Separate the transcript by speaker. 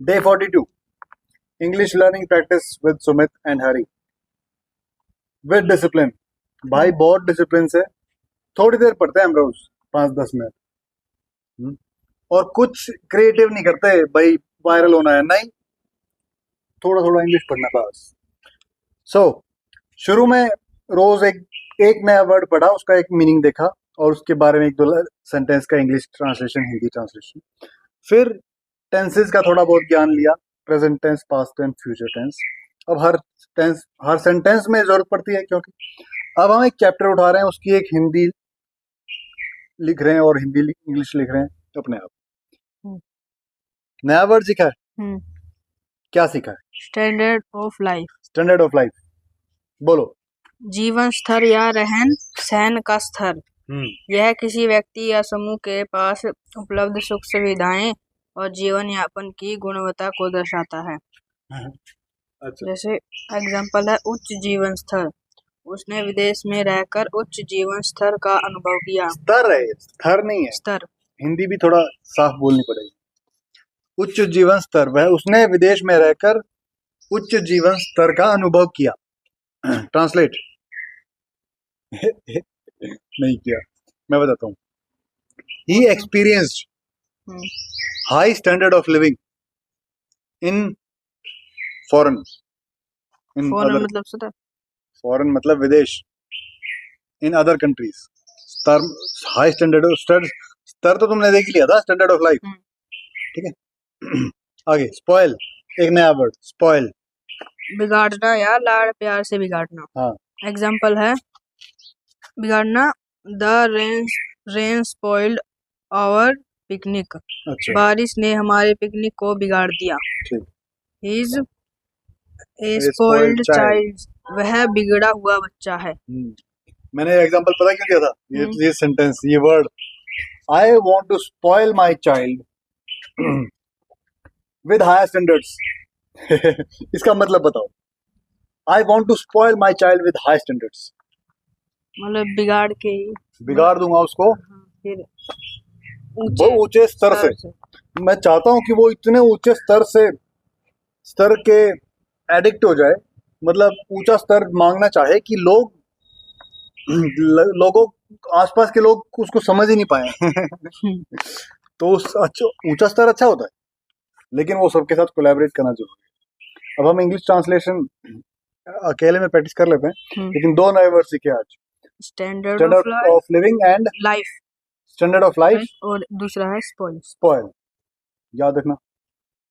Speaker 1: Day 42. English learning practice with Sumit and Hari. With discipline. भाई बहुत discipline से थोड़ी देर पढ़ते हैं हम रोज 5-10 मिनट। और कुछ क्रिएटिव नहीं करते भाई वायरल होना है, नहीं, थोड़ा थोड़ा इंग्लिश पढ़ना बस। सो शुरू में रोज एक नया वर्ड पढ़ा, उसका एक मीनिंग देखा और उसके बारे में एक दो सेंटेंस का इंग्लिश ट्रांसलेशन, हिंदी ट्रांसलेशन। फिर टेंसेस का थोड़ा बहुत ज्ञान लिया, present tense, past tense, future tense. अब हर सेंटेंस में जरूरत पड़ती है, क्योंकि अब हम एक चैप्टर उठा रहे हैं, उसकी एक हिंदी लिख रहे हैं और हिंदी इंग्लिश लिख रहे हैं अपने आप। नया वर्ड सीखा है। क्या सीखा है?
Speaker 2: Standard of life.
Speaker 1: Standard of life बोलो।
Speaker 2: जीवन स्तर या रहन सहन का स्तर। यह किसी व्यक्ति या समूह के पास उपलब्ध सुख सुविधाएं और जीवन यापन की गुणवत्ता को दर्शाता है।
Speaker 1: अच्छा।
Speaker 2: जैसे एग्जाम्पल है उच्च जीवन स्तर। उसने विदेश में रहकर उच्च जीवन स्तर का अनुभव किया।
Speaker 1: स्तर है, स्तर नहीं है।
Speaker 2: स्तर।
Speaker 1: हिंदी भी थोड़ा साफ बोलनी पड़ेगी। उच्च जीवन स्तर, वह उसने विदेश में रहकर उच्च जीवन स्तर का अनुभव किया। ट्रांसलेट नहीं किया, मैं बताता हूँ। He experienced high standard of living in foreign.
Speaker 2: Foreign मतलब स्तर।
Speaker 1: फॉरेन मतलब विदेश। In other countries. स्तर, हाई स्टैंडर्ड स्तर तो तुमने देख लिया था, स्टैंडर्ड ऑफ लाइफ। ठीक है। आगे स्पॉइल, एक नया वर्ड, स्पॉइल।
Speaker 2: बिगाड़ना या लाड़ प्यार से बिगाड़ना।
Speaker 1: हाँ।
Speaker 2: एग्जाम्पल है बिगाड़ना, the rain spoiled our picnic.
Speaker 1: अच्छा।
Speaker 2: बारिश ने हमारे पिकनिक को बिगाड़ दिया।
Speaker 1: ठीक।
Speaker 2: He is a spoiled child. वह बिगड़ा हुआ बच्चा है।
Speaker 1: मैंने एग्जांपल पता क्यों दिया था? ये सेंटेंस, ये word, I want to spoil my child with higher standards. इसका मतलब बताओ। I want to spoil my child with high standards,
Speaker 2: मतलब बिगाड़ के
Speaker 1: बिगाड़ दूंगा उसको
Speaker 2: फिर
Speaker 1: वो ऊंचे स्तर से। मैं चाहता हूं कि वो इतने ऊंचे स्तर के एडिक्ट हो जाए, मतलब ऊंचा स्तर मांगना चाहे कि लोगों आसपास के लोग उसको समझ ही नहीं पाए। तो ऊंचा स्तर अच्छा होता है, लेकिन वो सबके साथ कोलैबोरेट करना जरूरी है। अब हम इंग्लिश ट्रांसलेशन अकेले में प्रैक्टिस कर लेते हैं, लेकिन दो नए वर्ड सीखे आज।
Speaker 2: Standard
Speaker 1: of living and
Speaker 2: life.
Speaker 1: Standard of life,
Speaker 2: और दूसरा है स्पॉइल।
Speaker 1: स्पॉइल, याद रखना।